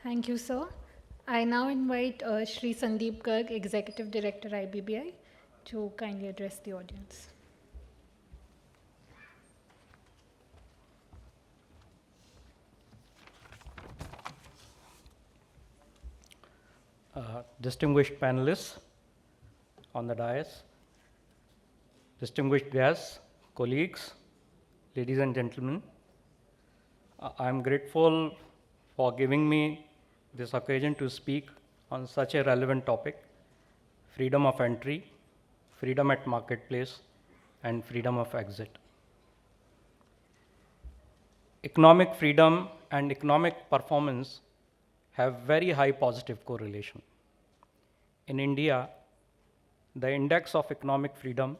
Thank you, sir. I now invite Shri Sandeep Garg, Executive Director, IBBI, to kindly address the audience. Distinguished panelists on the dais, distinguished guests, colleagues, ladies and gentlemen, I am grateful for giving me this occasion to speak on such a relevant topic: freedom of entry, freedom at marketplace, and freedom of exit. Economic freedom and economic performance have very high positive correlation. In India, the index of economic freedom,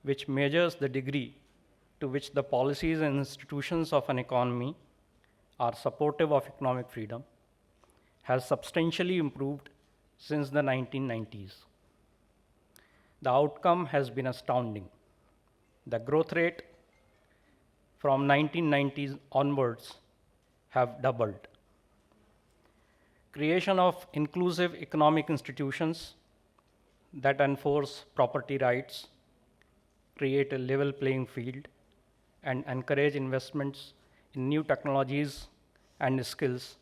which measures the degree to which the policies and institutions of an economy are supportive of economic freedom, has substantially improved since the 1990s. The outcome has been astounding. The growth rate from 1990s onwards have doubled. Creation of inclusive economic institutions that enforce property rights, create a level playing field, and encourage investments in new technologies and skills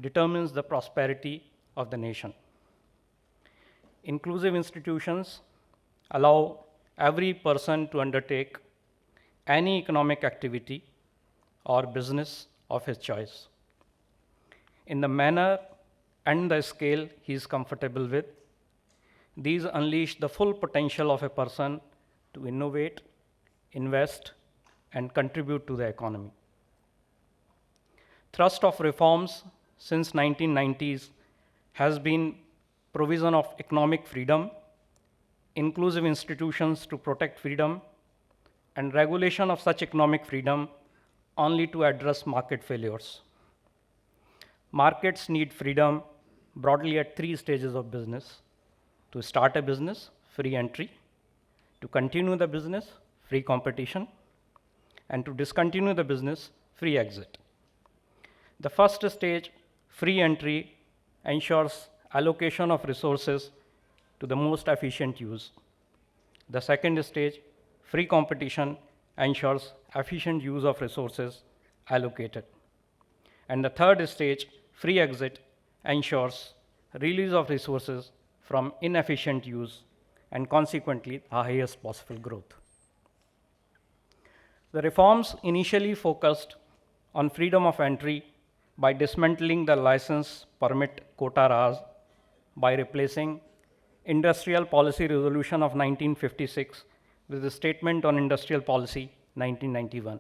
determines the prosperity of the nation. Inclusive institutions allow every person to undertake any economic activity or business of his choice in the manner and the scale he is comfortable with. These unleash the full potential of a person to innovate, invest, and contribute to the economy. Thrust of reforms since 1990s has been provision of economic freedom, inclusive institutions to protect freedom, and regulation of such economic freedom only to address market failures. Markets need freedom broadly at 3 stages of business: to start a business, free entry; to continue the business, free competition; and to discontinue the business, free exit. The first stage, free entry, ensures allocation of resources to the most efficient use. The second stage, free competition, ensures efficient use of resources allocated. And the third stage, free exit, ensures release of resources from inefficient use and consequently the highest possible growth. The reforms initially focused on freedom of entry by dismantling the license permit quota raj, by replacing Industrial Policy Resolution of 1956 with the Statement on Industrial Policy 1991.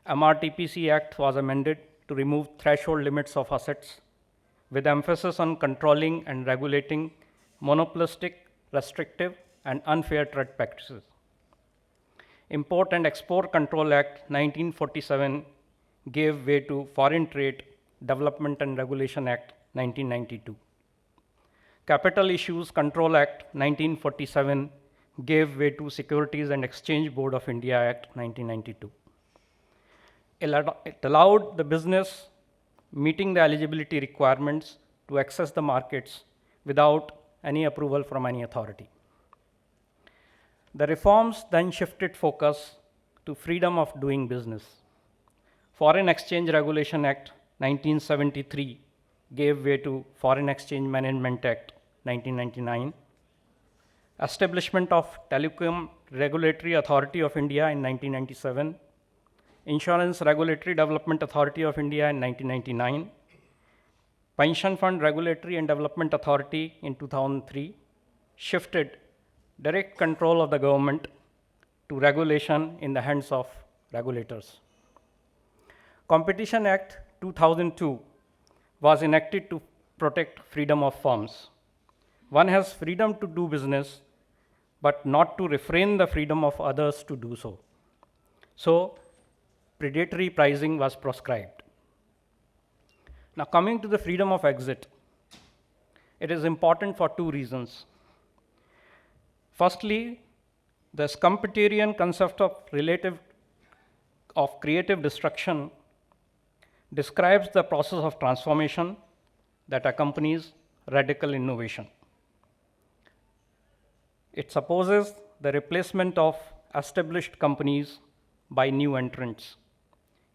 MRTPC Act was amended to remove threshold limits of assets with emphasis on controlling and regulating monopolistic, restrictive, and unfair trade practices. Import and Export Control Act 1947 gave way to Foreign Trade, Development and Regulation Act 1992. Capital Issues Control Act 1947 gave way to Securities and Exchange Board of India Act 1992. It allowed the business meeting the eligibility requirements to access the markets without any approval from any authority. The reforms then shifted focus to freedom of doing business. Foreign Exchange Regulation Act 1973 gave way to Foreign Exchange Management Act 1999. Establishment of Telecom Regulatory Authority of India in 1997. Insurance Regulatory Development Authority of India in 1999. Pension Fund Regulatory and Development Authority in 2003 shifted direct control of the government to regulation in the hands of regulators. Competition Act 2002 was enacted to protect freedom of firms. One has freedom to do business, but not to refrain the freedom of others to do so. So, predatory pricing was proscribed. Now, coming to the freedom of exit, it is important for 2 reasons. Firstly, the Schumpeterian concept of creative destruction describes the process of transformation that accompanies radical innovation. It supposes the replacement of established companies by new entrants.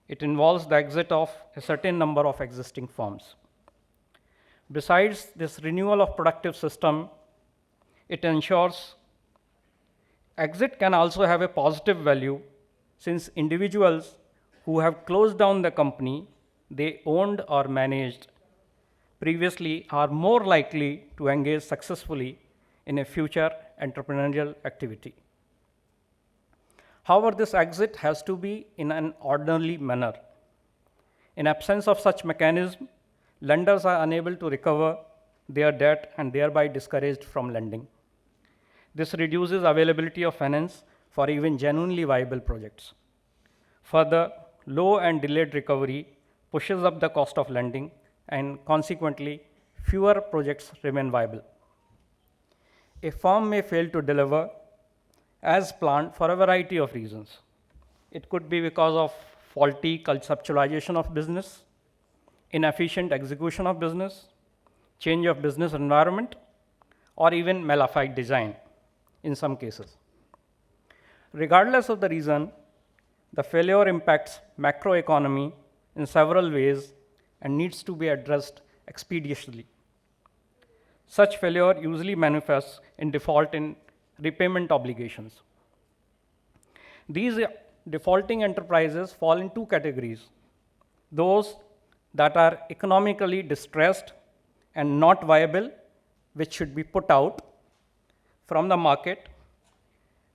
It involves the exit of a certain number of existing firms. Besides this renewal of productive system, it ensures exit can also have a positive value, since individuals who have closed down the company they owned or managed previously are more likely to engage successfully in a future entrepreneurial activity. However, this exit has to be in an orderly manner. In absence of such mechanism, lenders are unable to recover their debt and thereby discouraged from lending. This reduces availability of finance for even genuinely viable projects. Further, low and delayed recovery pushes up the cost of lending, and consequently, fewer projects remain viable. A firm may fail to deliver as planned for a variety of reasons. It could be because of faulty conceptualization of business, inefficient execution of business, change of business environment, or even malified design in some cases. Regardless of the reason, the failure impacts macroeconomy in several ways and needs to be addressed expeditiously. Such failure usually manifests in default in repayment obligations. These defaulting enterprises fall in two categories: those that are economically distressed and not viable, which should be put out from the market,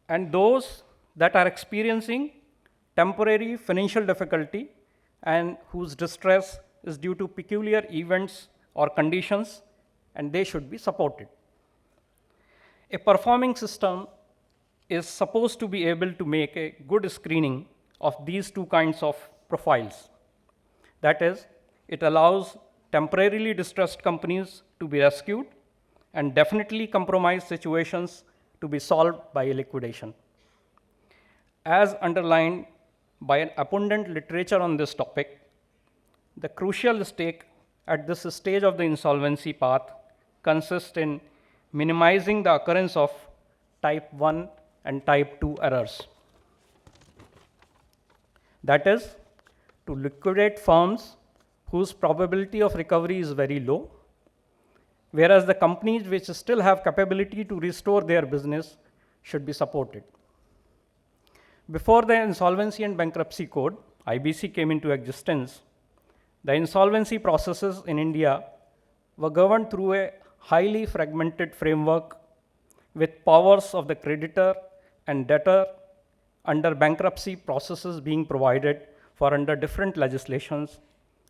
and those that are experiencing temporary financial difficulty and whose distress is due to peculiar events or conditions, and they should be supported. A performing system is supposed to be able to make a good screening of these two kinds of profiles. That is, it allows temporarily distressed companies to be rescued and definitely compromised situations to be solved by liquidation. As underlined by an abundant literature on this topic, the crucial stake at this stage of the insolvency path consists in minimizing the occurrence of type 1 and type 2 errors. That is, to liquidate firms whose probability of recovery is very low, whereas the companies which still have capability to restore their business should be supported. Before the Insolvency and Bankruptcy Code, IBC, came into existence, the insolvency processes in India were governed through a highly fragmented framework with powers of the creditor and debtor under bankruptcy processes being provided for under different legislations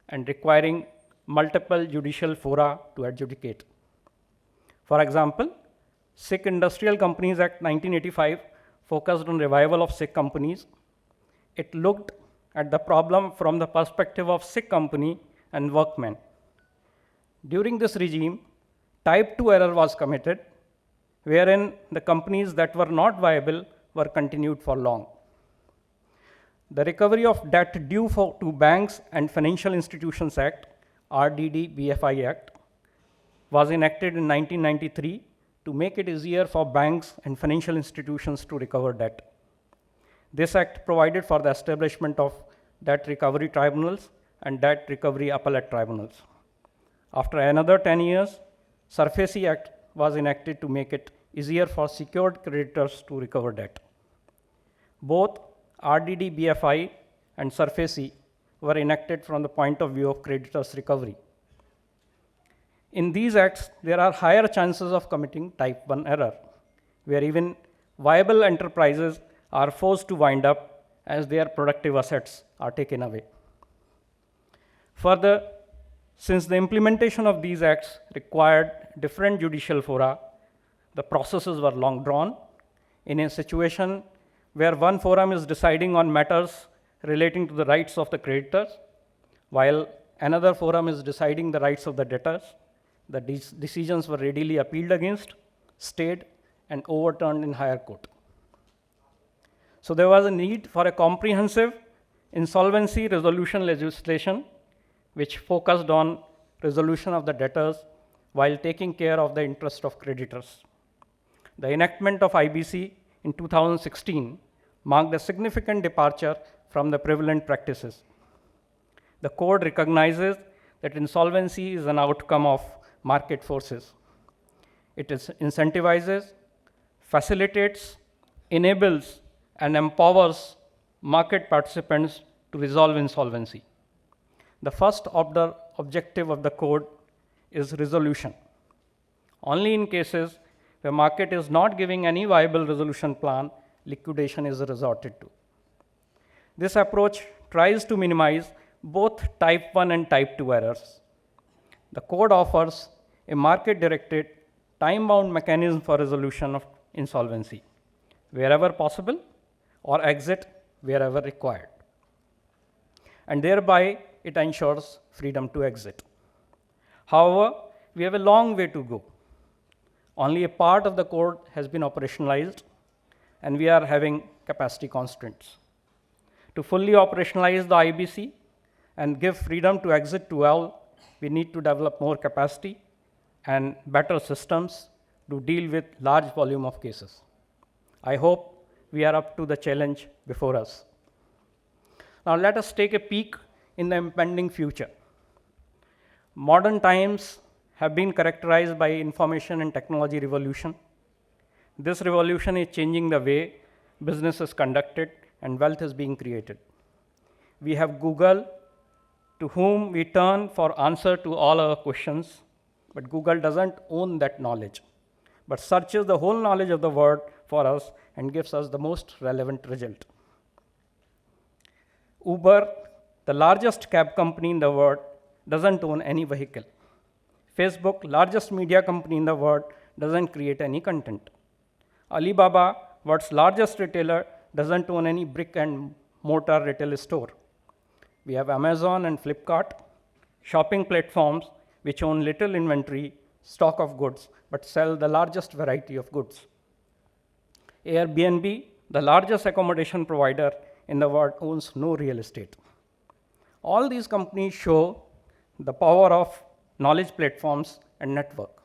and requiring multiple judicial fora to adjudicate. For example, Sikh Industrial Companies Act 1985 focused on revival of Sikh companies. It looked at the problem from the perspective of Sikh company and workmen. During this regime, type 2 error was committed, wherein the companies that were not viable were continued for long. The Recovery of Debt Due to Banks and Financial Institutions Act, RDD-BFI Act, was enacted in 1993 to make it easier for banks and financial institutions to recover debt. This act provided for the establishment of debt recovery tribunals and debt recovery appellate tribunals. After another 10 years, SURFACE Act was enacted to make it easier for secured creditors to recover debt. Both RDD-BFI and SURFACE were enacted from the point of view of creditors' recovery. In these acts, there are higher chances of committing type 1 error, where even viable enterprises are forced to wind up as their productive assets are taken away. Further, since the implementation of these acts required different judicial fora, the processes were long drawn. In a situation where one forum is deciding on matters relating to the rights of the creditors, while another forum is deciding the rights of the debtors, the decisions were readily appealed against, stayed, and overturned in higher court. So there was a need for a comprehensive insolvency resolution legislation which focused on resolution of the debtors while taking care of the interest of creditors. The enactment of IBC in 2016 marked a significant departure from the prevalent practices. The code recognizes that insolvency is an outcome of market forces. It incentivizes, facilitates, enables, and empowers market participants to resolve insolvency. The first order objective of the code is resolution. Only in cases where market is not giving any viable resolution plan, liquidation is resorted to. This approach tries to minimize both type 1 and type 2 errors. The code offers a market-directed, time-bound mechanism for resolution of insolvency, wherever possible, or exit wherever required. And thereby, it ensures freedom to exit. However, we have a long way to go. Only a part of the code has been operationalized, and we are having capacity constraints. To fully operationalize the IBC and give freedom to exit to all, we need to develop more capacity and better systems to deal with large volume of cases. I hope we are up to the challenge before us. Now let us take a peek in the impending future. Modern times have been characterized by information and technology revolution. This revolution is changing the way business is conducted and wealth is being created. We have Google, to whom we turn for answer to all our questions, but Google doesn't own that knowledge, but searches the whole knowledge of the world for us and gives us the most relevant result. Uber, the largest cab company in the world, doesn't own any vehicle. Facebook, largest media company in the world, doesn't create any content. Alibaba, world's largest retailer, doesn't own any brick and mortar retail store. We have Amazon and Flipkart, shopping platforms which own little inventory, stock of goods, but sell the largest variety of goods. Airbnb, the largest accommodation provider in the world, owns no real estate. All these companies show the power of knowledge platforms and network.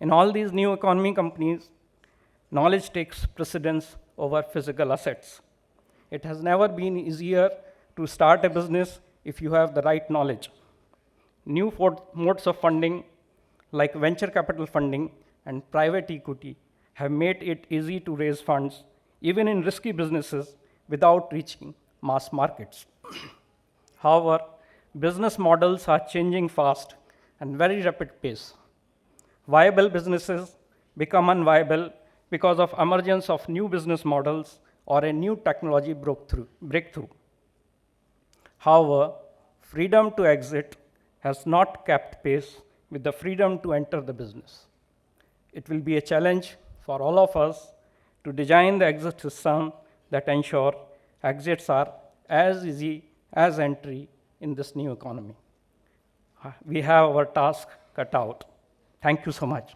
In all these new economy companies, knowledge takes precedence over physical assets. It has never been easier to start a business if you have the right knowledge. New modes of funding, like venture capital funding and private equity, have made it easy to raise funds, even in risky businesses, without reaching mass markets. However, business models are changing fast and very rapid pace. Viable businesses become unviable because of emergence of new business models or a new technology breakthrough. However, freedom to exit has not kept pace with the freedom to enter the business. It will be a challenge for all of us to design the exit system that ensure exits are as easy as entry in this new economy. We have our task cut out. Thank you so much.